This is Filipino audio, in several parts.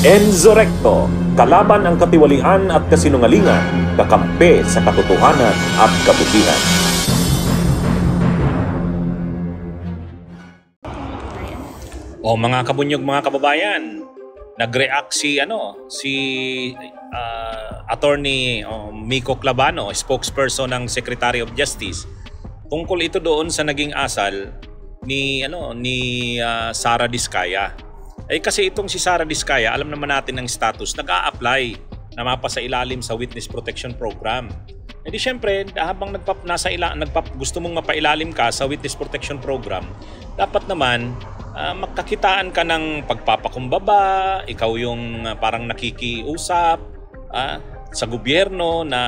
Enzo Recto, kalaban ang katiwalian at kasinungalingan, kakampi sa katotohanan at kabutihan. O mga kabunyog, mga kababayan, nag-react si Attorney Miko Clavano, spokesperson ng Secretary of Justice, tungkol ito doon sa naging asal ni Sara Diskaya. Kasi itong si Sara Diskaya, alam naman natin ng status, nag-a-apply na mapasa ilalim sa Witness Protection Program. Di syempre, habang gusto mong mapailalim ka sa Witness Protection Program, dapat naman magkakitaan ka ng pagpapakumbaba, ikaw yung parang nakikiusap sa gobyerno na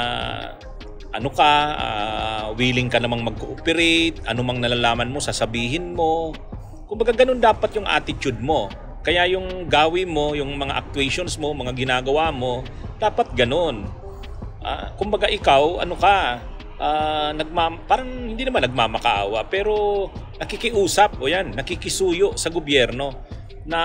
willing ka namang mag-cooperate, anumang nalalaman mo, sasabihin mo. Kumbaga ganun dapat yung attitude mo. Kaya yung gawi mo, yung mga actuations mo, mga ginagawa mo, dapat ganun. Kumbaga ikaw, parang hindi naman nagmamakaawa, pero nakikiusap nakikisuyo sa gobyerno na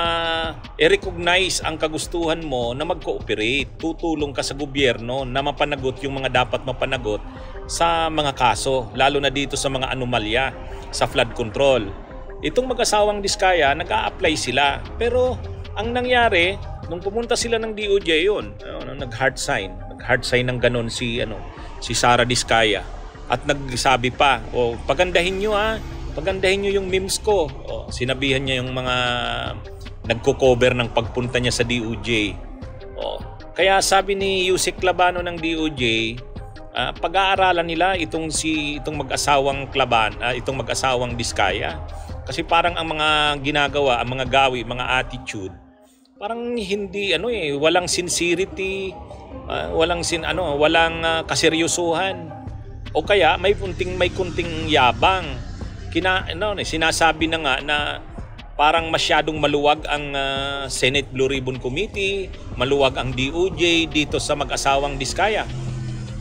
i-recognize ang kagustuhan mo na mag-cooperate. Tutulong ka sa gobyerno na mapanagot yung mga dapat mapanagot sa mga kaso, lalo na dito sa mga anomalya sa flood control. Itong mag-asawang Diskaya, nag-a-apply sila. Pero ang nangyari, nung pumunta sila ng DOJ nag-heart sign ng ganon si Sara Diskaya. At nagsabi pa, pagandahin nyo yung memes ko. Sinabihan niya yung mga nagko-cover ng pagpunta niya sa DOJ. Kaya sabi ni Yusek Clavano ng DOJ, pag-aaralan nila itong mag-asawang itong mag-asawang Diskaya. Kasi parang ang mga ginagawa, ang mga gawi, mga attitude, parang hindi walang sincerity, walang kaseryosohan. O kaya may kunting yabang. Sinasabi na nga na parang masyadong maluwag ang Senate Blue Ribbon Committee, maluwag ang DOJ dito sa mag-asawang Diskaya.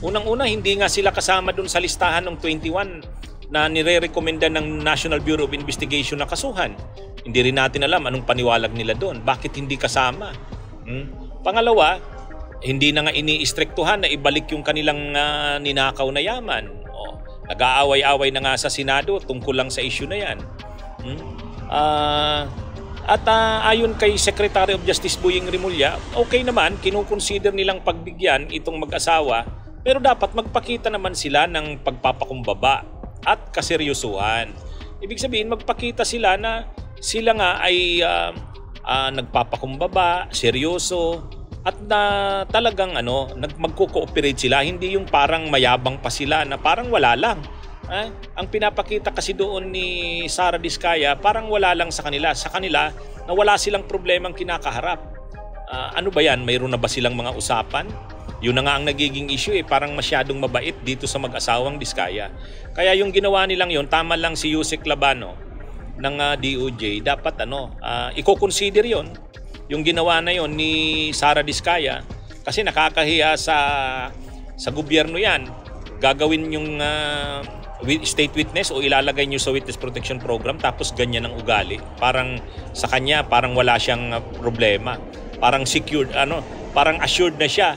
Unang-una, hindi nga sila kasama dun sa listahan ng 21 na nire-recommenda ng National Bureau of Investigation na kasuhan. Hindi rin natin alam anong paniwalag nila doon. Bakit hindi kasama? Pangalawa, hindi na nga iniistriktuhan na ibalik yung kanilang ninakaw na yaman. Nag-aaway-away na nga sa Senado tungkol lang sa issue na yan. Ayon kay Secretary of Justice Boying Rimulya, okay naman, kinukonsider nilang pagbigyan itong mag-asawa, pero dapat magpakita naman sila ng pagpapakumbaba at kaseryosuhan. Ibig sabihin, magpakita sila na sila nga ay nagpapakumbaba, seryoso, at na talagang magko-cooperate sila. Hindi yung parang mayabang pa sila na parang wala lang. Ang pinapakita kasi doon ni Sara Diskaya, parang wala lang sa kanila. Sa kanila, na wala silang problemang kinakaharap. Ano ba yan? Mayroon na ba silang mga usapan? Yun na nga ang nagiging issue parang masyadong mabait dito sa mag-asawang Diskaya. Kaya yung ginawa nilang yun, tama lang si Yusek Clavano ng DOJ, dapat i-consider yun, yung ginawa na yon ni Sara Diskaya, kasi nakakahiya sa gobyerno yan. Gagawin yung state witness o ilalagay nyo sa Witness Protection Program, tapos ganyan ang ugali. Parang sa kanya, parang wala siyang problema. Parang secured, parang assured na siya.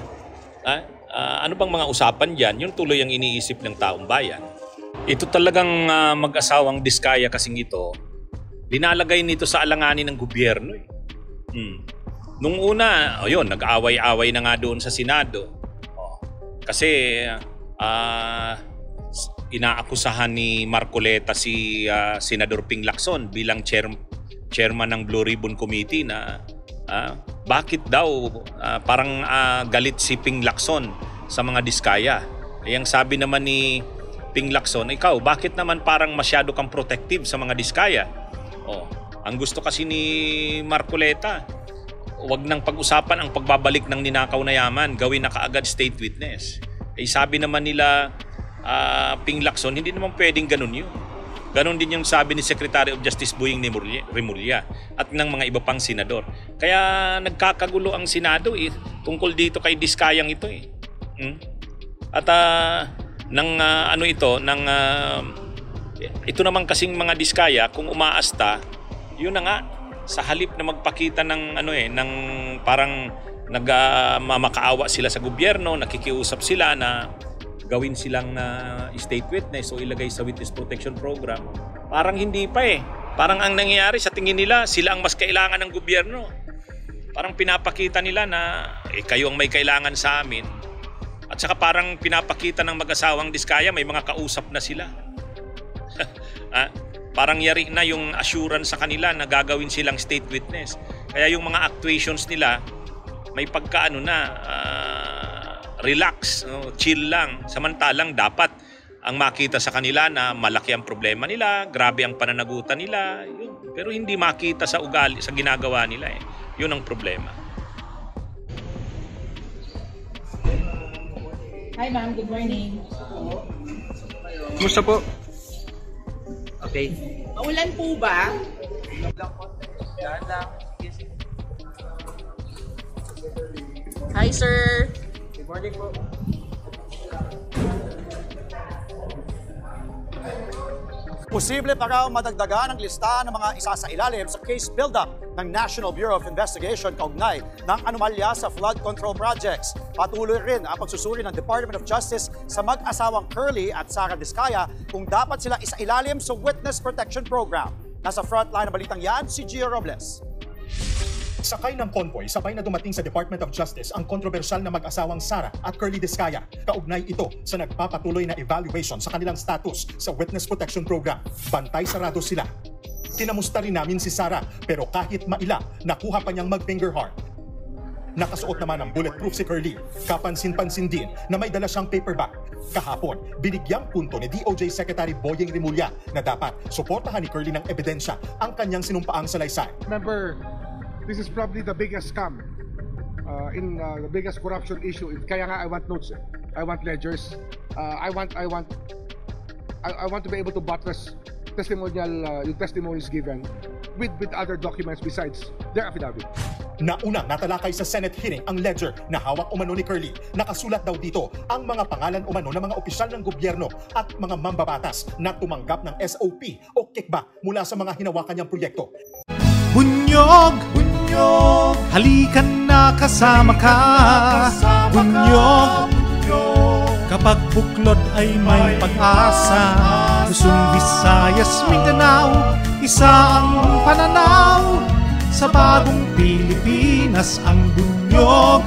Ano bang mga usapan dyan? Yung tuloy ang iniisip ng taong bayan. Ito talagang mag-asawang Diskaya kasing ito, dinalagay nito sa alanganin ng gobyerno. Nung una, nag-away-away na nga doon sa Senado. Kasi inaakusahan ni Marcoleta si Senador Ping Lacson bilang chairman ng Blue Ribbon Committee na bakit daw parang galit si Ping Lacson sa mga Diskaya. Ang sabi naman ni Ping Lacson, ikaw, bakit naman parang masyado kang protective sa mga Diskaya? Ang gusto kasi ni Marcoleta, wag nang pag-usapan ang pagbabalik ng ninakaw na yaman, gawin na kaagad state witness. Sabi naman nila Ping Lacson, hindi naman pwedeng ganun yun. Ganon din yung sabi ni Secretary of Justice Boying Rimulya at ng mga iba pang senador. Kaya nagkakagulo ang Senado tungkol dito kay Diskayang ito At ito naman kasing mga Diskaya, kung umaasta, yun na nga, sa halip na magpakita ng ng parang nagmamakaawa sila sa gobyerno, nakikiusap sila na gawin silang state witness o ilagay sa witness protection program. Parang hindi pa eh. Parang ang nangyayari sa tingin nila, sila ang mas kailangan ng gobyerno. Parang pinapakita nila na kayo ang may kailangan sa amin. At saka parang pinapakita ng mag-asawang Diskaya, may mga kausap na sila. Parang yari na yung assurance sa kanila na gagawin silang state witness. Kaya yung mga actuations nila, may pagkaano na, relax, chill lang. Samantalang dapat ang makita sa kanila na malaki ang problema nila, grabe ang pananagutan nila. Yun. Pero hindi makita sa ugali, sa ginagawa nila eh. Yun ang problema. Hi ma'am, good morning. Kumusta po? Okay. Maulan po ba? Yan lang. Hi sir. Good morning po. Posible pa raw madagdagan ang listahan ng mga isasailalim sa case build-up ng National Bureau of Investigation kaugnay ng anomalya sa flood control projects. Patuloy rin ang pagsusuri ng Department of Justice sa mag-asawang Curly at Sara Diskaya kung dapat sila isailalim sa Witness Protection Program. Nasa frontline ng balitang yan, si Gio Robles. Sakay ng convoy, sabay na dumating sa Department of Justice ang kontrobersyal na mag-asawang Sara at Curly Diskaya. Kaugnay ito sa nagpapatuloy na evaluation sa kanilang status sa Witness Protection Program. Bantay sarado sila. Kinamusta rin namin si Sara pero kahit maila, nakuha pa niyang mag-finger heart. Nakasuot naman ang bulletproof si Curly. Kapansin-pansin din na may dala siyang paperback. Kahapon, binigyang punto ni DOJ Secretary Boyeng Rimulya na dapat suportahan ni Curly ng ebidensya ang kanyang sinumpaang salaysay. Remember, this is probably the biggest scam, the biggest corruption issue. Kaya nga I want notes, I want ledgers, I want to be able to buttress yung testimonies given with other documents besides their affidavit. Naunang natalakay sa Senate hearing ang ledger na hawak umano ni Curly. Nakasulat daw dito ang mga pangalan umano ng mga opisyal ng gobyerno at mga mambabatas na tumanggap ng SOP o kickback mula sa mga hinawakan niyang proyekto. Bunyog, bunyog, halikan na kasama ka. Bunyog, kapag buklod ay may pag-asa. Luzon, Visayas, Mindanao, isa ang pananaw. Sa bagong Pilipinas ang bunyog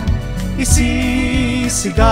isisigaw.